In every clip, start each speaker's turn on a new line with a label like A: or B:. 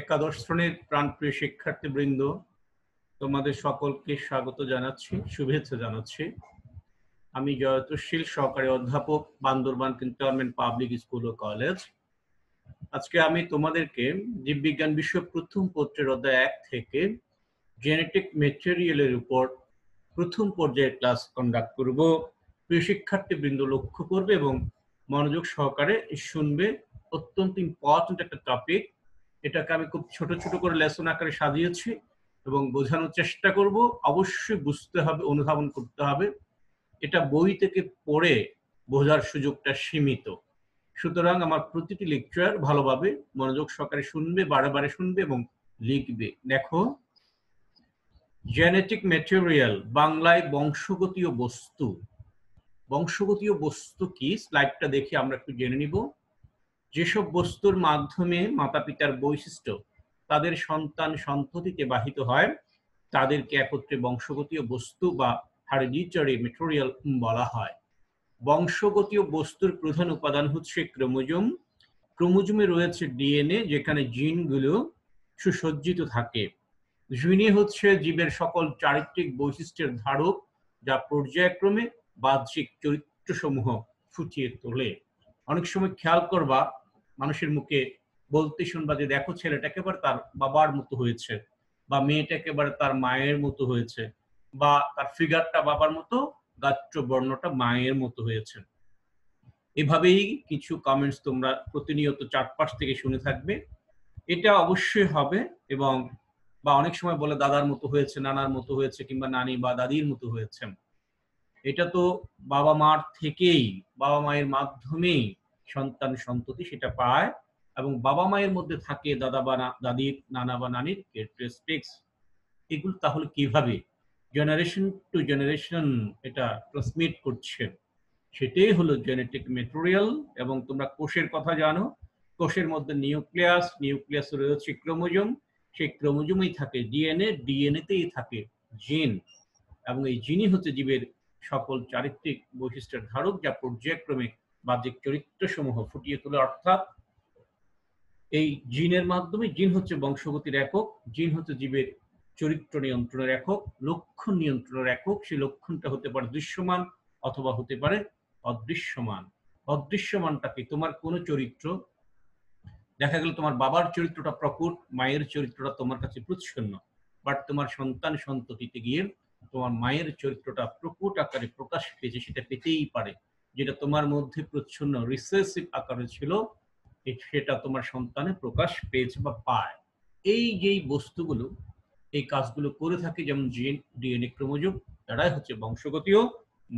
A: একাদশ শ্রেণীর প্রাণপ্রিয় শিক্ষার্থীবৃন্দ, তোমাদের সকলকে স্বাগত জানাচ্ছি, শুভেচ্ছা জানাচ্ছি। আমি জয়তশীল, সহকারী অধ্যাপক, বান্দরবান ক্যান্টনমেন্ট পাবলিক স্কুল ও কলেজ। আজকে আমি তোমাদেরকে জীববিজ্ঞান বিষয়ক প্রথম পত্রের অধ্যায় 1 থেকে জেনেটিক ম্যাটেরিয়ালের উপর প্রথম পর্যায়ের ক্লাস কন্ডাক্ট করব। প্রিয় শিক্ষার্থীবৃন্দ লক্ষ্য করবে এবং মনোযোগ সহকারে শুনবে। অত্যন্ত ইম্পর্টেন্ট একটা টপিক। এটাকে আমি খুব ছোট ছোট করে লেসন আকারে সাজিয়েছি এবং বোঝানোর চেষ্টা করব। অবশ্যই বুঝতে হবে, অনুধাবন করতে হবে। এটা বই থেকে পড়ে বোঝার সুযোগটা সীমিত। সুতরাং আমার প্রতিটি লেকচার ভালোভাবে মনোযোগ সহকারে শুনবে, বারে বারে শুনবে এবং লিখবে। দেখো, জেনেটিক ম্যাটেরিয়াল, বাংলায় বংশগতীয় বস্তু। বংশগতীয় বস্তু কি? স্লাইডটা দেখে আমরা একটু জেনে নিব। যেসব বস্তুর মাধ্যমে মাতা পিতার বৈশিষ্ট্য তাদের সন্তান সন্ততিতে বাহিত হয় তাদেরকে একত্রে বংশগতীয় বস্তু বা হেরিডিটারি ম্যাটেরিয়াল বলা হয়। বংশগতীয় বস্তুর প্রধান উপাদান হচ্ছে ক্রোমোজোম। ক্রোমোজোমে রয়েছে ডিএনএ, যেখানে জিনগুলো সুসজ্জিত থাকে। জিনে হচ্ছে জীবের সকল চারিত্রিক বৈশিষ্ট্যের ধারক, যা পর্যায়ক্রমে বাহ্যিক চরিত্রসমূহ ফুটিয়ে তোলে। অনেক সময় খেয়াল করবা, মানুষের মুখে বলতে শুনবা যে দেখো ছেলেটা একেবারে তার বাবার মতো হয়েছে, বা মেয়েটা একেবারে তার মায়ের মতো হয়েছে, বা তার ফিগারটা বাবার মতো, গাত্র বর্ণটা মায়ের মতো হয়েছে। এভাবেই কিছু কমেন্টস তোমরা প্রতিনিয়ত চারপাশ থেকে শুনে থাকবে। এটা অবশ্যই হবে। এবং বা অনেক সময় বলে দাদার মতো হয়েছে, নানার মতো হয়েছে, কিংবা নানি বা দাদির মতো হয়েছে। এটা তো বাবা মার থেকেই, বাবা মায়ের মাধ্যমেই সন্তান সন্ততি সেটা পায়, এবং বাবা মায়ের মধ্যে থাকে দাদা বা দাদির, নানা বা নানির ক্যারেক্টারিস্টিক্স। এগুলো তাহলে কিভাবে জেনারেশন টু জেনারেশন এটা ট্রান্সমিট করছে? সেটাই হলো জেনেটিক ম্যাটেরিয়াল। এবং তোমরা কোষের কথা জানো, কোষের মধ্যে নিউক্লিয়াস, নিউক্লিয়াসে রয়েছে ক্রোমোজোম, সেই ক্রোমোজোমেই থাকে ডিএনএ, ডিএনএতেই থাকে জিন, এবং এই জিনই হচ্ছে জীবের সকল চারিত্রিক বৈশিষ্ট্যের ধারক, যা পর্যায়ক্রমে বাহ্যিক চরিত্রসমূহ ফুটিয়ে তোলে। অর্থাৎ এই জিনের মাধ্যমে, জিন হচ্ছে বংশগতির একক, জিন হচ্ছে জীবের চরিত্র নিয়ন্ত্রণের একক, লক্ষণ নিয়ন্ত্রণের একক। সেই লক্ষণটা হতে পারে দৃশ্যমান অথবা হতে পারে অদৃশ্যমান। অদৃশ্যমানটা কি? তোমার কোন চরিত্র, দেখা গেল তোমার বাবার চরিত্রটা প্রকট, মায়ের চরিত্রটা তোমার কাছে প্রচ্ছন্ন, বাট তোমার সন্তান সন্ততিতে গিয়ে তোমার মায়ের চরিত্রটা প্রকট আকারে প্রকাশ পেয়েছে, সেটা পেতেই পারে। যেটা তোমার মধ্যে প্রচ্ছন্ন রিসেসিভ আকারে ছিল, সেটা তোমার সন্তানে প্রকাশ পেয়েছে বা পায়। এই যেই বস্তুগুলো এই কাজগুলো করে থাকে, যেমন জিন, ডিএনএ, ক্রোমোজোম, এরাই হচ্ছে বংশগতীয়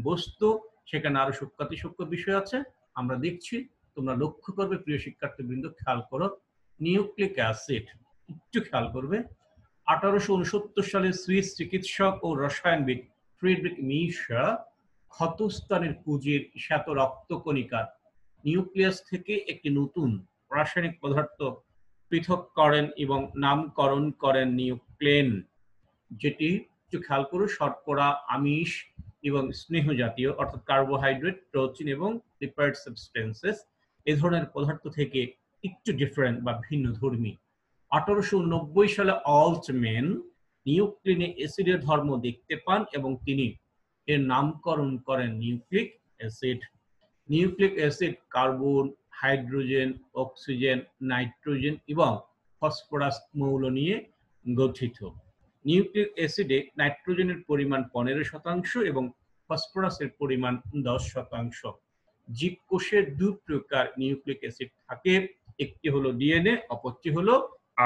A: বস্তু। সেখানে আরো সূক্ষ্ম বিষয় আছে, আমরা দেখছি। তোমরা লক্ষ্য করবে, প্রিয় শিক্ষার্থীবৃন্দ, খেয়াল করো। নিউক্লিক অ্যাসিড, একটু খেয়াল করবে। 1869 সালে সুইস চিকিৎসক ও রসায়নবিদ ফ্রিডরিখ মিশা ক্ষতস্থানের পুঁজির শ্বেত রক্তকণিকার নিউক্লিয়াস থেকে একটি নতুন রাসায়নিক পদার্থ পৃথক করেন এবং নামকরণ করেন নিউক্লেন, যেটি একটু খেয়াল করো শর্করা, আমিষ এবং স্নেহ জাতীয়, অর্থাৎ কার্বোহাইড্রেট, প্রোটিন এবং লিপিড সাবস্টেন্সেস, এ ধরনের পদার্থ থেকে একটু ডিফারেন্ট বা ভিন্ন ধর্মী। 1890 সালে অল্টম্যান নিউক্লিনে অ্যাসিডের ধর্ম দেখতে পান এবং তিনি এর নামকরণ করেন nucleic acid. Nucleic acid carbon, hydrogen, oxygen, nitrogen এবং ফসফরাস মৌল নিয়ে গঠিত। নিউক্লিক অ্যাসিডে নাইট্রোজেনের পরিমাণ 15% এবং ফসফরাসের পরিমাণ 10%। জীবকোষে দুই প্রকার নিউক্লিক অ্যাসিড থাকে, একটি হলো ডিএনএ, অপরটি হলো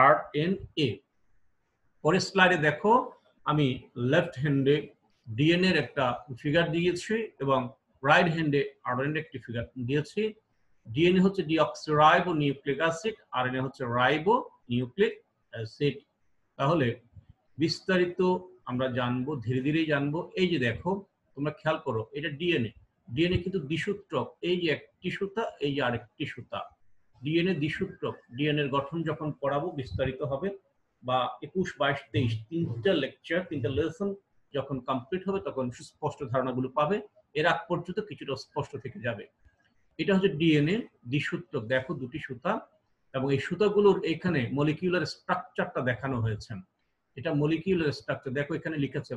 A: আরএনএ। পরের স্লাইডে দেখো, আমি লেফট হ্যান্ডে ডিএনএ এর একটা ফিগার দিয়েছি এবং রাইট হ্যান্ডে আরএনএ একটি ফিগার দিয়েছি। ডিএনএ হচ্ছে ডিঅক্সিরাইবো নিউক্লিক অ্যাসিড, আরএনএ হচ্ছে রাইবো নিউক্লিক অ্যাসিড। তাহলে বিস্তারিত আমরা জানবো, ধীরে ধীরে জানবো। এই যে দেখো, তোমরা খেয়াল করো, এটা ডিএনএ। ডিএনএ কিন্তু দ্বিসূত্রক, এই যে একটি সুতা, এই যে আরেকটি সুতা। ডিএনএ দ্বিসূত্রক। ডিএনএ এর গঠন যখন পড়াবো বিস্তারিত হবে, বা 21, 22, 23 তিনটা লেকচার, তিনটা লেসন যখন কমপ্লিট হবে, তখন সুস্পষ্ট ধারণাগুলো পাবে। এর আগ পর্যন্ত কিছুটা স্পষ্ট থেকে যাবে। এটা হচ্ছে ডিএনএ দ্বিসূত্রক। দেখো দুটি সুতা, এবং এই সুতাগুলোর এখানে মলিকিউলার স্ট্রাকচারটা দেখানো হয়েছে। এটা মলিকিউলার স্ট্রাকচার, দেখো এখানে লিখেছে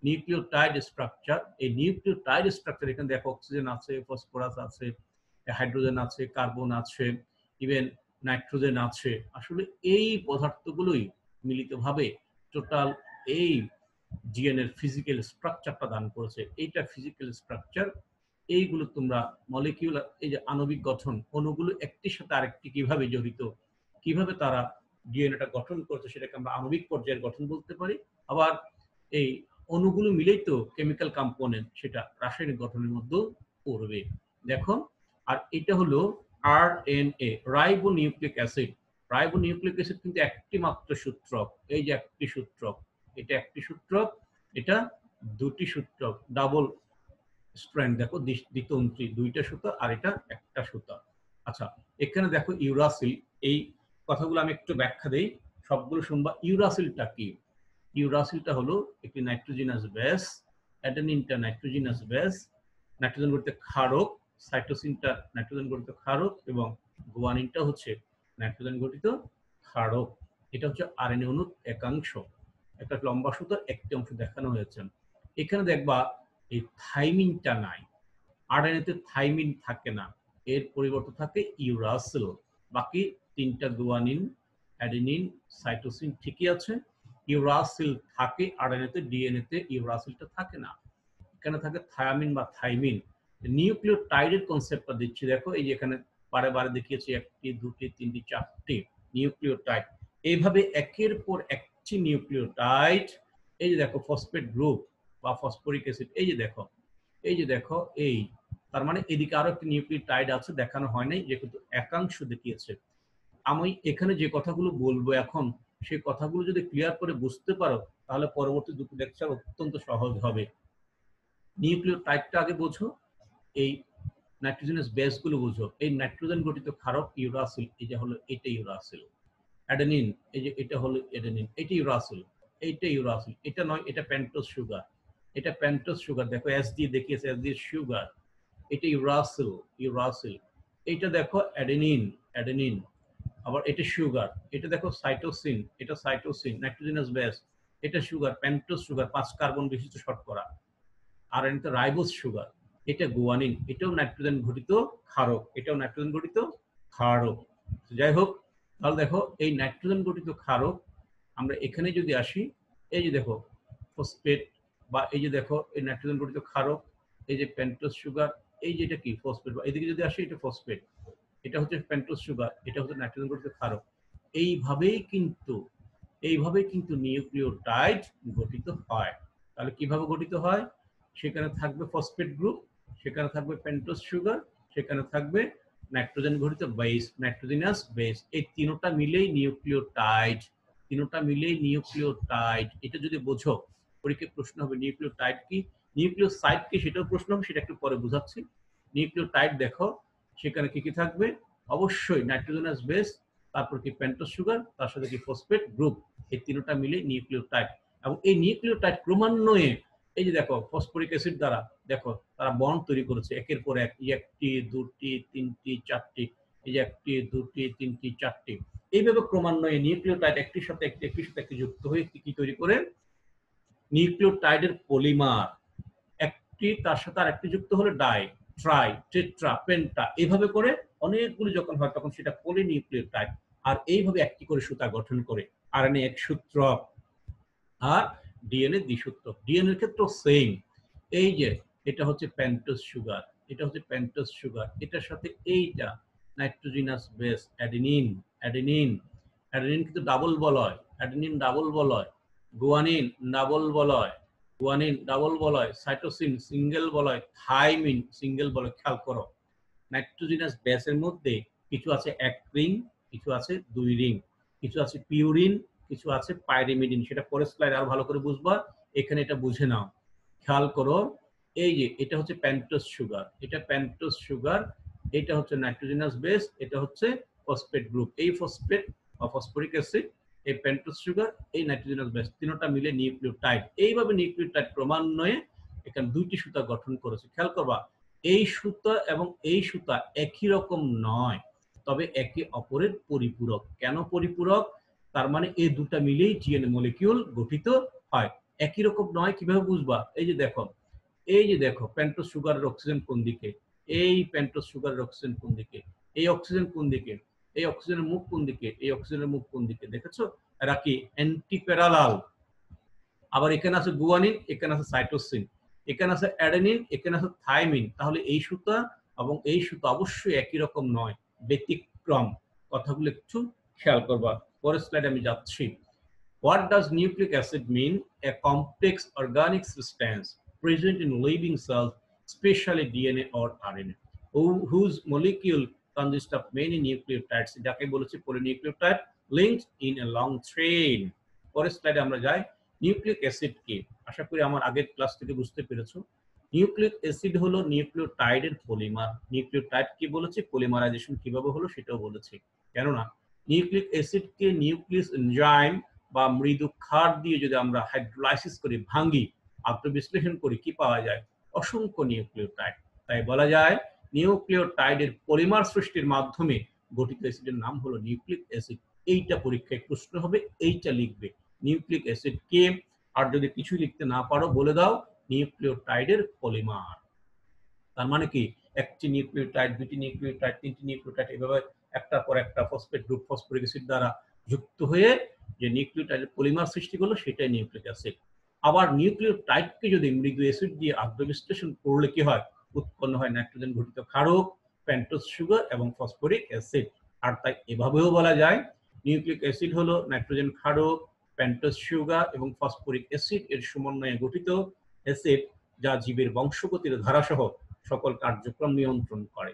A: নিউক্লিওটাইড স্ট্রাকচার। এই নিউক্লিওটাইড স্ট্রাকচার এখানে দেখো অক্সিজেন আছে, ফসফরাস আছে, হাইড্রোজেন আছে, কার্বন আছে, ইভেন নাইট্রোজেন আছে। আসলে এই পদার্থগুলোই মিলিতভাবে টোটাল এই ডিএনএর ফিজিক্যাল স্ট্রাকচারটা দান করেছে। এইটা ফিজিক্যাল স্ট্রাকচার। এইগুলো তোমরা মলিকিউলার, এই যে আণবিক গঠন, অণুগুলো একটির সাথে আরেকটি কিভাবে জড়িত, কিভাবে তারা ডিএনএটা গঠন করছে, সেটাকে আমরা আণবিক পর্যায়ের গঠন বলতে পারি। আবার এই অণুগুলো মিলেই তো কেমিক্যাল কম্পোনেন্ট, সেটা রাসায়নিক গঠনের মধ্যেও পড়বে। দেখো, আর এটা হলো RNA, ribo nucleic acid. Ribo nucleic acid কিন্তু একটি মাত্র সূত্রক। এই যে একটি সূত্রক, এটা একটি সূত্রক, এটা দুটি সূত্রক, ডাবল স্ট্র্যান্ড। দেখো দ্বিতন্ত্রী, দুইটা সুতা, আর এটা একটা সুতা। আচ্ছা, এখানে দেখো ইউরাসিল। এই কথাগুলো আমি একটু ব্যাখ্যা দেই, সবগুলো শুনবা। ইউরাসিলটা কি? ইউরাসিলটা হলো একটি নাইট্রোজিনাস বেস। অ্যাডেনিনটা নাইট্রোজিনাস বেস, নাইট্রোজেন গঠিত ক্ষারক। সাইটোসিনটা নাইট্রোজেন গঠিত ক্ষারক, এবং গুয়ানিনটা হচ্ছে নাইট্রোজেন গঠিত ক্ষারক। এটা হচ্ছে আরএনএ অণুর একাংশ। একটা লম্বা সুতার একটি অংশ দেখানো হয়েছে। এখানে দেখবা এই থাইমিনটা নাই। আরএনএতে থাইমিন থাকে না, এর পরিবর্তে থাকে ইউরাসিল। বাকি তিনটা গুয়ানিন, অ্যাডেনিন, সাইটোসিন ঠিকই আছে। ইউরাসিল থাকে আরএনএতে, ডিএনএতে ইউরাসিলটা থাকে না। এখানে থাকে থায়ামিন বা থাইমিন। নিউক্লিওটাইডের কনসেপ্টটা দিচ্ছি, দেখো এই যে এখানে বারে বারে দেখিয়েছি, একটি, দুটি, তিনটি, চারটি নিউক্লিওটাইড। এইভাবে একের পর একটি নিউক্লিওটাইড, এই যে দেখো ফসফেট গ্রুপ বা ফসফরিক অ্যাসিড, এই যে দেখো, এই যে দেখো, এই তার মানে এদিকে আরো একটি নিউক্লিওটাইড আছে, দেখানো হয় নাই, যে কিন্তু একাংশ দেখিয়েছে। আমি এখানে যে কথাগুলো বলবো এখন, সেই কথাগুলো যদি ক্লিয়ার করে বুঝতে পারো, তাহলে পরবর্তী দুটো লেকচার অত্যন্ত সহজ হবে। নিউক্লিওটাইডটা আগে বোঝো, এই নাইট্রোজেনাস বেস গুলো বুঝো। এই নাইট্রোজেন গঠিত ক্ষারক ইউরাসিল, এই যে হলো এটা ইউরাসিল। অ্যাডেনিন, এই যে এটা হলো অ্যাডেনিন, এটা ইউরাসিল, এইটা ইউরাসিল। এটা নয়, এটা পেন্টোজ সুগার, এটা পেন্টোজ সুগার। দেখো এস দিয়ে দেখিয়েছে, এস দিয়ে সুগার। এটা ইউরাসিল, ইউরাসিল। এইটা দেখো অ্যাডেনিন, অ্যাডেনিন। আবার এটা সুগার, এটা দেখো সাইটোসিন, এটা সাইটোসিন, নাইট্রোজেনাস বেস। এটা সুগার, পেন্টোজ সুগার, 5 কার্বন বিশিষ্ট শর্করা। আর এটা রাইবোজ সুগার। এটা গুয়ানিন, এটাও নাইট্রোজেন ঘটিত ক্ষারক, এটাও নাইট্রোজেন ঘটিত ক্ষারক। যাই হোক, তাহলে দেখো এই নাইট্রোজেন ঘটিত ক্ষারক, আমরা এখানে যদি আসি, এই যে দেখো ফসফেট, বা এই যে দেখো এই নাইট্রোজেন ঘটিত ক্ষারক, এই যে পেন্টোজ সুগার, এই যে এটা কি ফসফেট, বা এদিকে যদি আসি এটা ফসফেট, এটা হচ্ছে পেন্টোজ সুগার, এটা হচ্ছে নাইট্রোজেন ঘটিত ক্ষারক। এইভাবেই কিন্তু, এইভাবেই কিন্তু নিউক্লিওটাইড গঠিত হয়। তাহলে কিভাবে গঠিত হয়? সেখানে থাকবে ফসফেট গ্রুপ, সেখানে থাকবে পেন্টোজ সুগার, সেখানে থাকবে নাইট্রোজেন ঘটিত বেস, নাইট্রোজেনাস বেস। এই তিনটা মিলেই নিউক্লিওটাইড, তিনটা মিলেই নিউক্লিওটাইড। এটা যদি বোঝো, পরীক্ষায় প্রশ্ন হবে নিউক্লিওটাইড কি, নিউক্লিওসাইড কি, সেটাও প্রশ্ন হবে, সেটা একটু পরে বোঝাচ্ছি। নিউক্লিওটাইড দেখো, সেখানে কি কি থাকবে? অবশ্যই নাইট্রোজেনাস বেস, তারপর কি পেন্টোজ সুগার, তার সাথে কি ফসফেট গ্রুপ। এই তিনটা মিলে নিউক্লিওটাইড। এবং এই নিউক্লিওটাইড ক্রমান্বয়ে, এই যে দেখো ফসফরিক অ্যাসিড দ্বারা, দেখো তারা বন্ড তৈরি করেছে একের পর এক, একটি, দুটি, তিনটি, চারটি, এই যে একটি, দুটি, তিনটি, চারটি। এইভাবে ক্রমান্বয়ে নিউক্লিওটাইড একটির সাথে একটি, একটির সাথে একটি যুক্ত হয়ে কি তৈরি করে? নিউক্লিওটাইডের পলিমার। একটি তার সাথে আরেকটি যুক্ত হলে ডাই, ট্রাই, টেট্রা, পেন্টা, এইভাবে করে অনেকগুলো যখন হয়, তখন সেটা পলিনিউক্লিওটাইড। আর এইভাবে একটি করে সুতা গঠন করে। আরএনএ এক সূত্রক, আর ডিএনএ দ্বিসূত্রক। ডিএনএর ক্ষেত্রেও সেম। এই যে এটা হচ্ছে পেন্টোজ সুগার, এটা হচ্ছে পেন্টোজ সুগার, এটার সাথে এইটা নাইট্রোজিনাস বেস অ্যাডেনিন, অ্যাডেনিন, অ্যাডেনিন কিন্তু ডাবল বলয়, অ্যাডেনিন ডাবল বলয়, গুয়ানিন ডাবল বলয়, গুয়ানিন ডাবল বলয়, সাইটোসিন সিঙ্গেল বলয়, থাইমিন সিঙ্গেল বলয়। খেয়াল করো, নাইট্রোজিনাস বেসের মধ্যে কিছু আছে এক রিং, কিছু আছে দুই রিং, কিছু আছে পিউরিন, কিছু আছে পাইরিমিডিন। সেটা পরের স্লাইড আরো ভালো করে বুঝবা, এখানে এটা বুঝে নাও। খেয়াল করো, এই যে এটা হচ্ছে পেন্টোজ সুগার, এটা পেন্টোজ সুগার, এটা হচ্ছে নাইট্রোজেনাস বেস, এটা হচ্ছে ফসফেট গ্রুপ। এই ফসফেট বা ফসফরিক অ্যাসিড, এই পেন্টোজ সুগার, এই নাইট্রোজেনাস বেস, তিনটা মিলে নিউক্লিওটাইড। এইভাবে নিউক্লিওটাইড ক্রমান্বয়ে এখানে দুইটি সুতা গঠন করেছে। খেয়াল করবা, এই সুতা এবং এই সুতা একই রকম নয়। তবে একে অপরের পরিপূরক। কেন পরিপূরক? তার মানে এই দুটা মিলেই ডিএনএ মলিকিউল গঠিত হয়। একই রকম নয়, কিভাবে বুঝবা? এই যে দেখো পেন্টোজ সুগারের অক্সিজেন কোন দিকে, এই পেন্টোজ সুগারের অক্সিজেন কোন দিকে, এই অক্সিজেন কোন দিকে, এই অক্সিজেনের মুখ কোন দিকে, এই অক্সিজেনের মুখ কোন দিকে, দেখেছো? এরা কি অ্যান্টি প্যারালাল। আবার এখানে আছে গুয়ানিন, এখানে আছে সাইটোসিন, এখানে আছে অ্যাডেনিন, এখানে আছে থাইমিন। তাহলে এই সুতা এবং এই সুতা অবশ্যই একই রকম নয়, ব্যতিক্রম। কথাগুলো একটু খেয়াল করবা। পরের স্লাইডে আমি যাচ্ছি। What does nucleic acid mean? A complex organic substance present in living cells, especially DNA or RNA, whose molecule consists of many nucleotides, যাকে বলেছে polynucleotide linked in a long chain. পরের স্লাইডে আমরা যাই। নিউক্লিক অ্যাসিড কি? আশা করি আমার আগের ক্লাস থেকে বুঝতে পেরেছো। নিউক্লিক অ্যাসিড হলো নিউক্লিওটাইডের পলিমার। নিউক্লিওটাইড কি বলেছে, পলিমারাইজেশন কিভাবে হলো সেটাও বলেছে। কেননা নিউক্লিক অ্যাসিডকে নিউক্লিয়াস এনজাইম বা মৃদু ক্ষার দিয়ে যদি আমরা হাইড্রোলাইসিস করি, ভাঙি, আত্মবিশ্লেষণ করি, কি পাওয়া যায়? অসংখ্য নিউক্লিওটাইড। তাই বলা যায় নিউক্লিওটাইডের পলিমার সৃষ্টির মাধ্যমে গঠিত অ্যাসিডের নাম হলো নিউক্লিক অ্যাসিড। এইটা পরীক্ষায় প্রশ্ন হবে, এইটা লিখবে। নিউক্লিক অ্যাসিড কে? আর যদি কিছু লিখতে না পারো বলে দাও নিউক্লিওটাইডের পলিমার। তার মানে কি, একটি নিউক্লিওটাইড, দুটি নিউক্লিওটাইড, তিনটি নিউক্লিওটাইড, এভাবে একটার পর একটা ফসফেট গ্রুপ ফসফরিক অ্যাসিড দ্বারা যুক্ত হয়ে যে নিউক্লিওটাইডের পলিমার সৃষ্টি করলো সেটাই নিউক্লিক অ্যাসিড। আবার নিউক্লিওটাইডকে যদি মৃদু অ্যাসিড দিয়ে আদ্য বিশ্লেষণ করলে কি হয়? উৎপন্ন হয় নাইট্রোজেন ঘটিত ক্ষারক, পেন্টোজ সুগার এবং ফসফরিক অ্যাসিড। আর তাই এভাবেও বলা যায় নিউক্লিক অ্যাসিড হলো নাইট্রোজেন ক্ষারক, পেন্টোজ সুগার এবং ফসফরিক অ্যাসিড এর সমন্বয়ে গঠিত অ্যাসিড, যা জীবের বংশগতির ধারাসহ সকল কার্যক্রম নিয়ন্ত্রণ করে।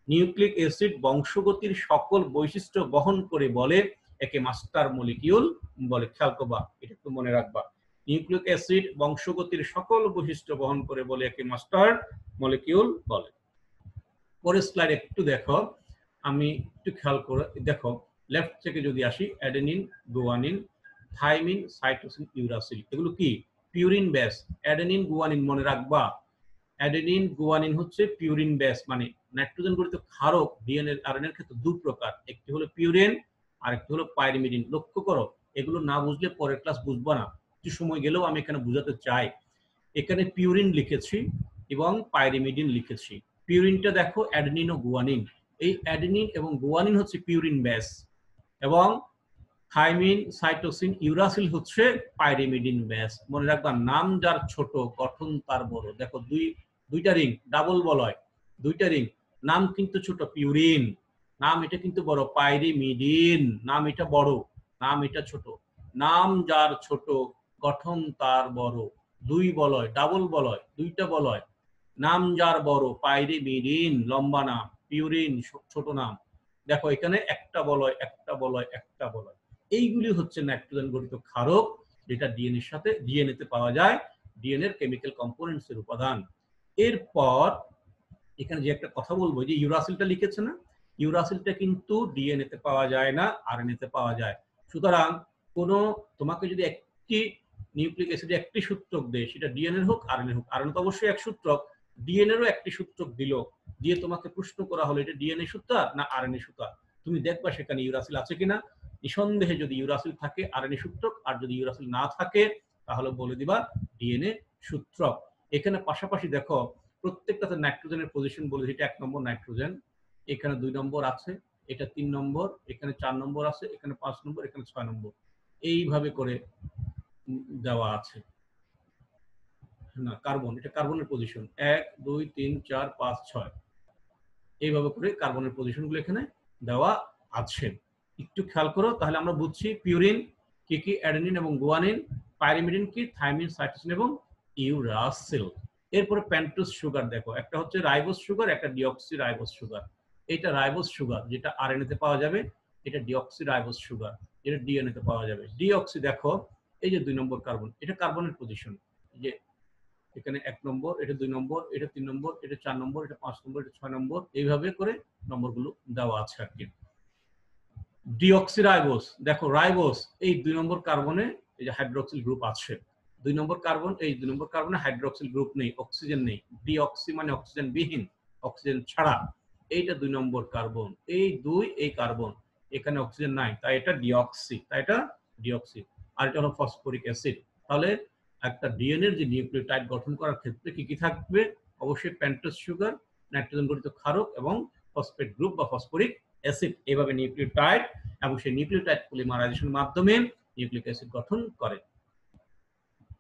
A: নিউক্লিক অ্যাসিড বংশগতির সকল বৈশিষ্ট্য বহন করে বলে একে মাস্টার মলিকিউল বলে। খেয়াল করবা, এটা একটু মনে রাখবা। নিউক্লিক অ্যাসিড বংশগতির সকল বৈশিষ্ট্য বহন করে বলে একে মাস্টার মলিকিউল বলে। পরের স্লাইড একটু দেখো, আমি একটু খেয়াল করে দেখো। লেফট থেকে যদি আসি, adenine, guanine, thymine, cytosine, uracil, এগুলো কি? Purine base. অ্যাডেনিন, গুয়ানিন মনে রাখবা। অ্যাডেনিন, গুয়ানিন হচ্ছে পিউরিন বেস, মানে নাইট্রোজেন গঠিত ক্ষারক ডিএনএ আরএনএর ক্ষেত্রে দু প্রকার, একটি হলো পিউরিন আর একটি হলো পাইরিমিডিন। লক্ষ্য করো, এগুলো না বুঝলে পরের ক্লাস বুঝবা না। কিছু সময় গেলেও আমি এখানে বুঝাতে চাই। এখানে পিউরিন লিখেছি এবং পাইরিমিডিন লিখেছি। পিউরিনটা দেখো অ্যাডেনিন ও গুয়ানিন। এই অ্যাডেনিন এবং গুয়ানিন হচ্ছে পিউরিন বেস এবং থাইমিন, সাইটোসিন, ইউরাসিল হচ্ছে পাইরিমিডিন বেস। মনে রাখবা, নাম যার ছোট গঠন তার বড়। দেখো দুইটা রিং, ডাবল বলয়, দুইটা রিং, নাম কিন্তু ছোট পিউরিন, নাম এটা কিন্তু বড় পাইরিমিডিন, নাম এটা বড়, নাম এটা ছোট। নাম যার ছোট গঠন তার বড়। দুই বলয়, ডাবল বলয়, দুইটা বলয়। নাম যার বড় পাইরিমিডিন লম্বা নাম, পিউরিন ছোট নাম। দেখো এখানে একটা বলয়, একটা বলয়, একটা বলয়। এইগুলি হচ্ছে নাইট্রোজেন গঠিত ক্ষারক, যেটা ডিএনএর সাথে ডিএনএতে পাওয়া যায়, ডিএনএর কেমিক্যাল কম্পোনেন্টস এর উপাদান। এরপর এখানে যে একটা কথা বলবো, যে ইউরাসিলটা লিখেছে না, ইউরাসিলটা কিন্তু ডিএনএতে পাওয়া যায় না, আরএনএতে পাওয়া যায়। সুতরাং কোন তোমাকে যদি একটি নিউক্লিক অ্যাসিডে একটি সূত্রক দেয়, সেটা ডিএনএ হোক আরএনএ হোক, আরএনএ তো অবশ্যই এক সূত্রক, ডিএনএরও একটি সূত্রক দিল, দিয়ে তোমাকে প্রশ্ন করা হলো এটা ডিএনএ সূত্র না আরএনএ সূত্র, তুমি দেখবা সেখানে ইউরাসিল আছে কিনা। নিঃসন্দেহে যদি ইউরাসিল থাকে আরএনএ সূত্রক, আর যদি ইউরাসিল না থাকে তাহলে বলে দিবা ডিএনএ সূত্রক। এখানে পাশাপাশি দেখো প্রত্যেকটাতে নাইট্রোজেনের পজিশন বলে, এটা 1 নম্বর নাইট্রোজেন, এখানে 2 নম্বর আছে, এটা 3 নম্বর, এখানে 4 নম্বর আছে, এখানে 5 নম্বর, এখানে 6 নম্বর, এইভাবে করে দেওয়া আছে। না, কার্বন, এটা কার্বনের পজিশন 1 2 3 4 5 6, এইভাবে করে কার্বনের পজিশনগুলো এখানে দেওয়া আছে। একটু খেয়াল করো, তাহলে আমরা বুঝছি পিউরিন কি কি, অ্যাডেনিন এবং গুয়ানিন, পাইরিমিডিন কি, থাইমিন, সাইটোসিন এবং ইউরাসিল। এরপরে পেন্টোজ সুগার দেখো, একটা হচ্ছে রাইবোজ সুগার, একটা ডিঅক্সি রাইবোজ সুগার। এটা রাইবোজ সুগার যেটা আরএনএ তে পাওয়া যাবে, এটা ডিঅক্সি রাইবোজ সুগার যেটা ডিএনএ তে পাওয়া যাবে। ডিঅক্সি দেখো, এই যে 2 নম্বর কার্বন, এটা কার্বনের পজিশন, যে এখানে 1 নম্বর, এটা 2 নম্বর, এটা 3 নম্বর, এটা 4 নম্বর, এটা 5 নম্বর, এটা 6 নম্বর, এইভাবে করে নম্বরগুলো দেওয়া আছে আর কি। ডিঅক্সিরাইবোজ দেখো, রাইবোজ এই 2 নম্বর কার্বনে এই যে হাইড্রোক্সিল গ্রুপ আছে, 2 নম্বর কার্বন, এই 2 নম্বর কার্বনে হাইড্রোক্সিল গ্রুপ নেই, অক্সিজেন নেই। ডিঅক্সি মানে অক্সিজেন বিহীন, অক্সিজেন ছাড়া। এইটা 2 নম্বর কার্বন, এই 2 এই কার্বন, এখানে অক্সিজেন নাই, তাই এটা ডিঅক্সি, তাই এটা ডিঅক্সি, আর এটা হলো ফসফরিক অ্যাসিড। তাহলে একটা ডিএনএ এর যে নিউক্লিওটাইড গঠন করার ক্ষেত্রে কি কি থাকবে? অবশ্যই পেন্টোজ সুগার, নাইট্রোজেন গঠিত ক্ষারক এবং ফসফেট গ্রুপ বা ফসফরিক অ্যাসিড, এভাবে নিউক্লিওটাইড এবং সেই নিউক্লিওটাইড পলিমারাইজেশনের মাধ্যমে নিউক্লিক অ্যাসিড গঠন করে।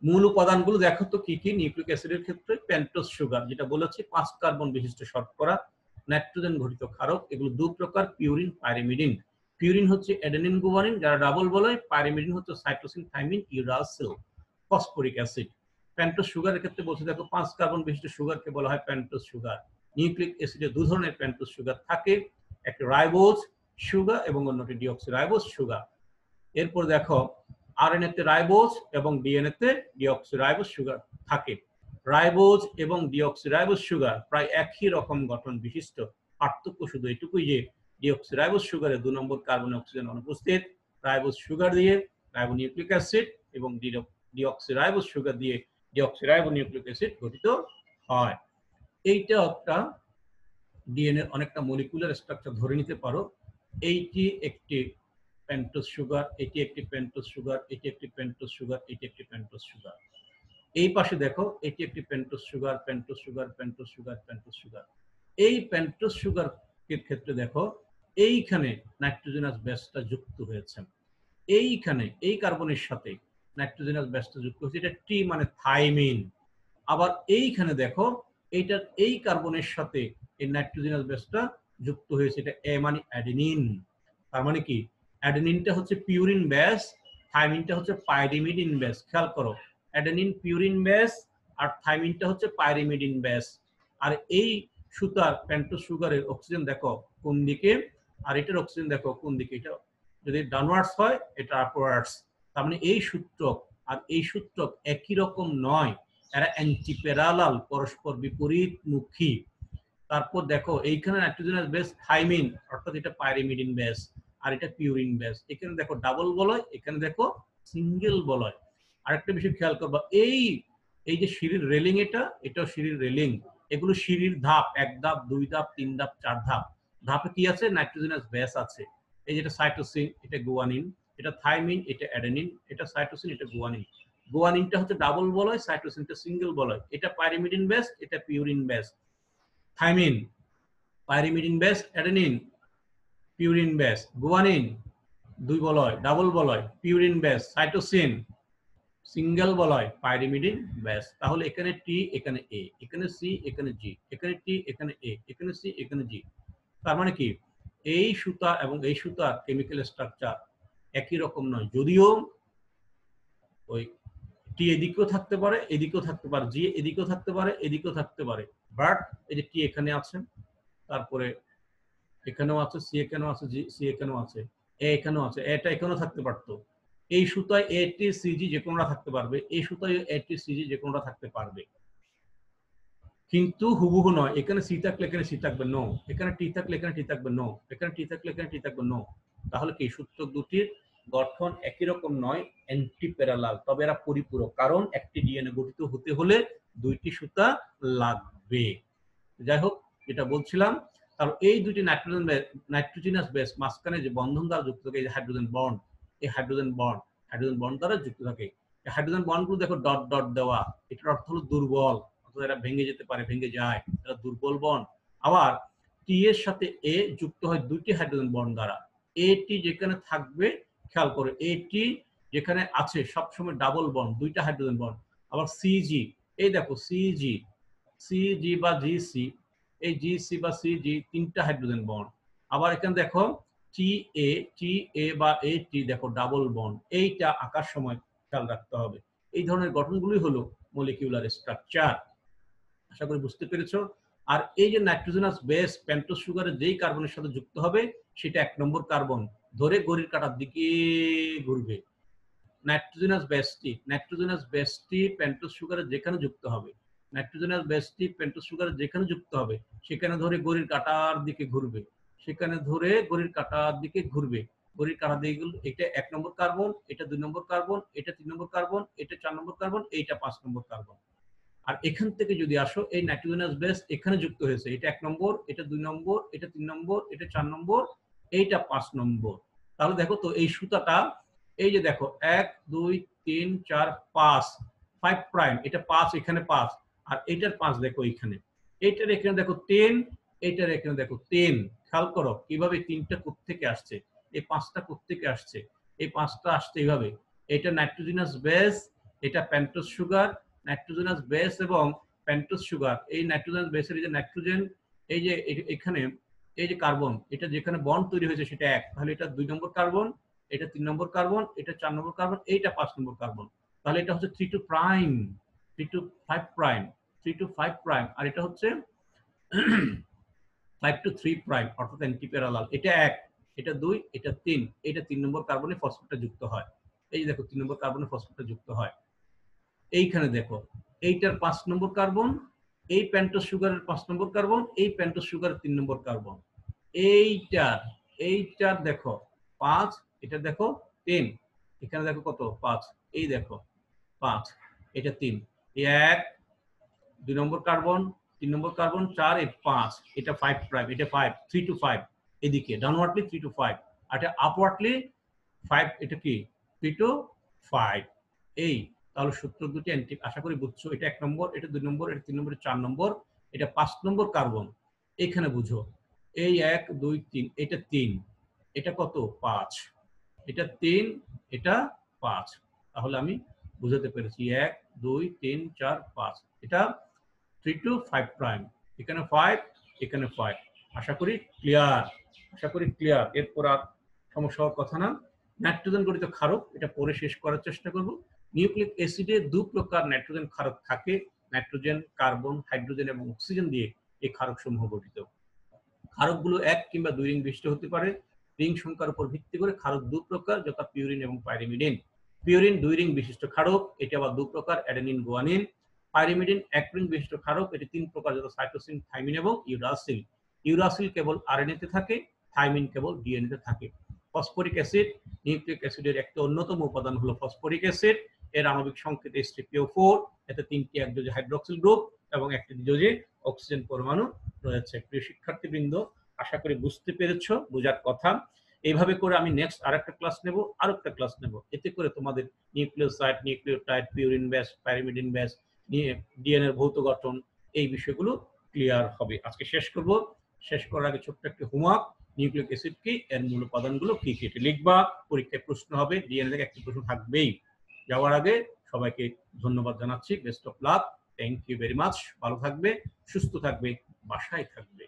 A: মূল উপাদানগুলো দেখো তো কি কি নিউক্লিক অ্যাসিডের ক্ষেত্রে? পেন্টোজ সুগার, যেটা বলেছি 5 কার্বন বিশিষ্ট শর্করা, নাইট্রোজেন ঘটিত ক্ষারক, এগুলো দু প্রকার, পিউরিন, পাইরিমিডিন। পিউরিন হচ্ছে অ্যাডেনিন গুয়ানিন, যারা ডাবল বলে, পাইরিমিডিন হচ্ছে cytosine, thymine, uracil. Phosphoric acid, pentose সুগারের ক্ষেত্রে বলছে দেখো 5 কার্বন বিশিষ্ট সুগারকে বলা হয় পেন্টোজ সুগার। নিউক্লিক অ্যাসিডে দু ধরনের পেন্টোজ সুগার থাকে, একটা রাইবোজ সুগার এবং অন্যটি ডিঅক্সিরাইবোজ সুগার। এরপর দেখো আরএনএ তে রাইবোজ এবং ডিএনএ তে ডিঅক্সিরাইবোজ সুগার থাকে। রাইবোজ এবং ডিঅক্সিরাইবোজ সুগার প্রায় একই রকম গঠন বিশিষ্ট, পার্থক্য শুধু এটুকুই যে ডিঅক্সিরাইবোজ সুগারে 2 নম্বর কার্বন অক্সিজেন অনুপস্থিত, রাইবোজ সুগার দিয়ে রাইবোনিউক্লিক অ্যাসিড এবং ডিঅক্সিরাইবোজ সুগার দিয়ে ডিঅক্সিরাইবোনিউক্লিক অ্যাসিড গঠিত হয়। এইটা একটা ডিএনএ অনেকটা মলিকুলার স্ট্রাকচার ধরে নিতে পারো। এইটি একটি পেন্টোজ সুগার, এটি একটি পেন্টোজ সুগার, এটি একটি পেন্টোজ সুগার, এটি একটি পেন্টোজ সুগার। এই পাশে দেখো এটি একটি pentose sugar, pentose sugar, pentose sugar, pentose sugar. এই পেন্টোজ সুগার এর ক্ষেত্রে দেখো এইখানে নাইট্রোজেনাস বেসটা যুক্ত হয়েছে, এইখানে এই কার্বনের সাথে নাইট্রোজেনাস বেসটা যুক্ত হয়েছে, এটা টি মানে থাইমিন। আবার এইখানে দেখো এইটার এই কার্বনের সাথে এই নাইট্রোজেনাস বেসটা যুক্ত হয়েছে, এটা এ মানে অ্যাডেনিন। তার মানে কি অ্যাডেনিনটা হচ্ছে পিউরিন বেস, থাইমিনটা হচ্ছে পাইরিমিডিন বেস। খেয়াল করো, অ্যাডেনিন পিউরিন বেস আর থাইমিনটা হচ্ছে পাইরিমিডিন বেস। আর এই সুতার পেন্টোজ সুগারের অক্সিজেন দেখো কোন দিকে, আর এটার অক্সিজেন দেখো কোন দিকে, এটা যদি ডাউনওয়ার্ডস হয় এটা আপওয়ার্ডস। তার মানে এই সূত্রক আর এই সূত্রক একই রকম নয়, এরা অ্যান্টিপ্যারালাল, পরস্পর বিপরীতমুখী। তারপর দেখো এইখানে নাইট্রোজেনাস বেস থাইমিন, অর্থাৎ এটা পাইরিমিডিন বেস, আর এটা পিউরিন বেস। এখানে দেখো ডাবল বলয়, এখানে দেখো সিঙ্গেল বলয়। আরেকটা বিষয় খেয়াল করবা, এই এই যে সিঁড়ির রেলিং, এটাও সিঁড়ির রেলিং, এগুলো সিঁড়ির ধাপ, 1 ধাপ 2 ধাপ 3 ধাপ 4 ধাপ। ধাপে কি আছে? নাইট্রোজেনাস বেস আছে। এই যেটা সাইটোসিন, এটা গুয়ানিন, এটা থাইমিন, এটা অ্যাডেনিন, এটা সাইটোসিন, এটা গুয়ানিন। গুয়ানিনটা হচ্ছে ডাবল বলয়, সাইটোসিনটা সিঙ্গেল বলয়, এটা পাইরিমিডিন বেস, এটা purine base. Thymine pyrimidine base, adenine purine base, guanine 2 বলয় ডাবল বলয়, পিউরিন বেস, সাইটোসিন সিঙ্গেল বলয়, পাইরিমিডিন বেস। তাহলে এখানে টি, এখানে এ, এখানে সি, এখানে জি, এখানে টি, এখানে এ, এখানে সি, এখানে জি। তার মানে কি এই সুতা এবং এই সুতার কেমিক্যাল স্ট্রাকচার একই রকম নয়, যদিও ওই টি এদিকেও থাকতে পারে, এদিকেও থাকতে পারে, জি এদিকেও থাকতে পারে, এদিকেও থাকতে পারে, বাট এই যে টি এখানে আছে, তারপরে এখানেও আছে, সি এখানেও আছে, জি সি এখানেও আছে, এ এখানেও আছে, এটা এখানেও থাকতে পারতো। এই সুতায় এ টি সিজি যে কোনোটা থাকতে পারবে, এই সুতায় এ টি সিজি যে কোনোটা থাকতে পারবে, কিন্তু হুবহু নয়। এখানে সি থাকলে এখানে সি থাকবে নো, এখানে টি থাকলে এখানে টি থাকবে নো, এখানে টি থাকলে এখানে টি থাকবে নো। তাহলে কি সূত্র দুটির গঠন একই রকম নয়, অ্যান্টি প্যারালাল, তবে এরা পরিপূরক, কারণ একটি ডিএনএ গঠিত হতে হলে 2টি সুতা লাগবে। যাই হোক, যেটা বলছিলাম, তাহলে এই দুটি নাইট্রোজেনাস বেস মাঝখানে যে বন্ধন দ্বারা যুক্ত থাকে, এই যে হাইড্রোজেন বন্ড, এই হাইড্রোজেন বন্ড দ্বারা যুক্ত থাকে। এই হাইড্রোজেন বন্ডগুলো দেখো ডট ডট দেওয়া, এটার অর্থ হলো দুর্বল, অর্থাৎ এরা ভেঙে যেতে পারে, ভেঙে যায়, এরা দুর্বল বন্ড। আবার টি এর সাথে এ যুক্ত হয় 2টি হাইড্রোজেন বন্ড দ্বারা। এটি যেখানে থাকবে, খেয়াল করে, এটি যেখানে আছে সবসময় ডাবল বন্ড, 2টা হাইড্রোজেন বন্ড। আবার সিজি, এই দেখো সিজি, সিজি বা জিসি, এই জিসি বা সিজি 3টা হাইড্রোজেন বন্ড। আবার এখানে দেখো টি এ বা এ টি, দেখো ডাবল বন্ড। এইটা আঁকার সময় খেয়াল রাখতে হবে। এই ধরনের গঠনগুলি হলো মলিকিউলার স্ট্রাকচার। আশা করি বুঝতে পেরেছো। আর এই যে নাইট্রোজেনাস বেস পেন্টোজ সুগারের যেই কার্বনের সাথে যুক্ত হবে, সেটা 1 নম্বর কার্বন ধরে ঘড়ির কাঁটার দিকে ঘুরবে। নাইট্রোজেনাস বেসটি পেন্টোজ সুগারের যেখানে যুক্ত হবে, নাইট্রোজেনাস বেসটি পেন্টোজ সুগারের যেখানে যুক্ত হবে, সেখানে ধরে ঘড়ির কাঁটার দিকে ঘুরবে, সেখানে ধরে ঘড়ির কাঁটার দিকে ঘুরবে। ঘড়ির কাঁটা দিয়ে গেল, এটা 1 নম্বর কার্বন, এটা 2 নম্বর কার্বন, এটা 3 নম্বর কার্বন, এটা 4 নম্বর কার্বন, এইটা 5 নম্বর কার্বন। আর এখান থেকে যদি আসো, এই নাইট্রোজেনাস বেস এখানে যুক্ত হয়েছে, এটা 1 নম্বর, এটা 2 নম্বর, এটা 3 নম্বর, এটা 4 নম্বর, এইটা 5 নম্বর। তাহলে দেখো তো এই সুতাটা, এই যে দেখো 1 2 3 4 5 5 প্রাইম, এটা 5, এখানে 5, আর এইটার 5 দেখো এখানে, এইটার এখানে দেখো 10, এইটার এখানে দেখো 10। খেয়াল করো কিভাবে 3টা কোত্থেকে আসছে, এই 5টা কোত্থেকে আসছে, এই 5টা আসছে এইভাবে। এটা নাইট্রোজেনাস বেস, এটা পেন্টোজ সুগার, নাইট্রোজেনাস বেস এবং পেন্টোজ সুগার। এই নাইট্রোজেনাস বেসের এই যে নাইট্রোজেন, এই যে এখানে এই যে কার্বন, এটা যেখানে বন্ড তৈরি হয়েছে সেটা 1, তাহলে এটা 2 নম্বর কার্বন, এটা 3 নম্বর কার্বন, এটা 4 নম্বর কার্বন, এইটা 5 নম্বর কার্বন। তাহলে এটা হচ্ছে 3 to prime, 3 to 5 prime, 3 to 5 prime, আর এটা হচ্ছে 5 to 3 প্রাইম, অর্থাৎ অ্যান্টিপ্যারালাল। এটা 1, এটা 2, এটা 3, এটা 3 নম্বর কার্বনে ফসফেটটা যুক্ত হয়। এই যে দেখো 3 নম্বর কার্বনে ফসফেটটা যুক্ত হয়। এইখানে দেখো এইটার 5 নম্বর কার্বন, এই পেন্টোজ সুগারের 5 নম্বর কার্বন, এই পেন্টোজ সুগারের 3 নম্বর কার্বন। এইটার দেখো 5, এটা দেখো 10, এখানে দেখো কত 5, এই দেখো 5, এটা 3, 1 2 নম্বর কার্বন, 3 নম্বর কার্বন, 4, 5, এটা 5 প্রাইম, এটা 5, 3 to 5, এদিকে ডাউনওয়ার্ডলি 3 to 5, আর এটা আপওয়ার্ডলি 5, এটা কি 3 to 5। এই তাহলে সূত্র দুটি অ্যান্টি, আশা করি বুঝছো। এটা 1 নম্বর, এটা 2 নম্বর, এটা 3 নম্বর, এটা 4 নম্বর, এটা 5 নম্বর কার্বন। এখানে বুঝো এই 1 2 3, এটা 3, এটা কত 5, এটা 3, এটা 5। তাহলে আমি বুঝাতে পেরেছি 1 2 3 4 5, এটা 3 to 5 প্রাইম, এখানে 5, এখানে 5। আশা করি ক্লিয়ার, আশা করি ক্লিয়ার। এরপর আর সমস্যা হওয়ার কথা না। নাইট্রোজেন গঠিত ক্ষারক, এটা পরে শেষ করার চেষ্টা করব। নিউক্লিক অ্যাসিডে 2 প্রকার নাইট্রোজেন ক্ষারক থাকে, নাইট্রোজেন, কার্বন, হাইড্রোজেন এবং অক্সিজেন দিয়ে এই ক্ষারক সমূহ গঠিত। ক্ষারকগুলো 1 কিংবা 2 রিং বিশিষ্ট হতে পারে। রিং সংখ্যার উপর ভিত্তি করে ক্ষারক 2 প্রকার, যথা পিউরিন এবং পাইরিমিডিন। পিউরিন 2 রিং বিশিষ্ট ক্ষারক, এটা আবার 2 প্রকার, অ্যাডেনিন, গুয়ানিন। পাইরিমিডিন 1 রিং বিশিষ্ট ক্ষারক, এটি 3 প্রকার, যথা সাইটোসিন, থাইমিন এবং ইউরাসিল। ইউরাসিল কেবল আরএনএ তে থাকে, থাইমিন কেবল ডিএনএ তে থাকে। ফসফরিক অ্যাসিড, নিউক্লিক অ্যাসিডের একটি অন্যতম উপাদান হলো ফসফরিক অ্যাসিড। এর আণবিক সংকেত H3PO4, এতে 3টি একযোজী হাইড্রোক্সিল গ্রুপ এবং একটি দ্বিযোজী অক্সিজেন পরমাণু রয়েছে। প্রিয় শিক্ষার্থীবৃন্দ, আশা করি বুঝতে পেরেছো, বোঝার কথা। এইভাবে করে আমি নেক্সট আরেকটা ক্লাস নেব, আরেকটা ক্লাস নেব, এতে করে তোমাদের nucleoside, nucleotide, purine base, pyrimidine base, ডিএনএর ভৌত গঠন, এই বিষয়গুলো ক্লিয়ার হবে। আজকে শেষ করব। শেষ করার আগে ছোট্ট একটি হোমওয়ার্ক, নিউক্লিক অ্যাসিড কি, এর মূল উপাদানগুলো কি কি, এটি লিখবা। পরীক্ষায় প্রশ্ন হবে, ডিএনএ থেকে একটি প্রশ্ন থাকবেই। যাওয়ার আগে সবাইকে ধন্যবাদ জানাচ্ছি। Best of luck, thank you very much. ভালো থাকবে, সুস্থ থাকবে, বাসায় থাকবে।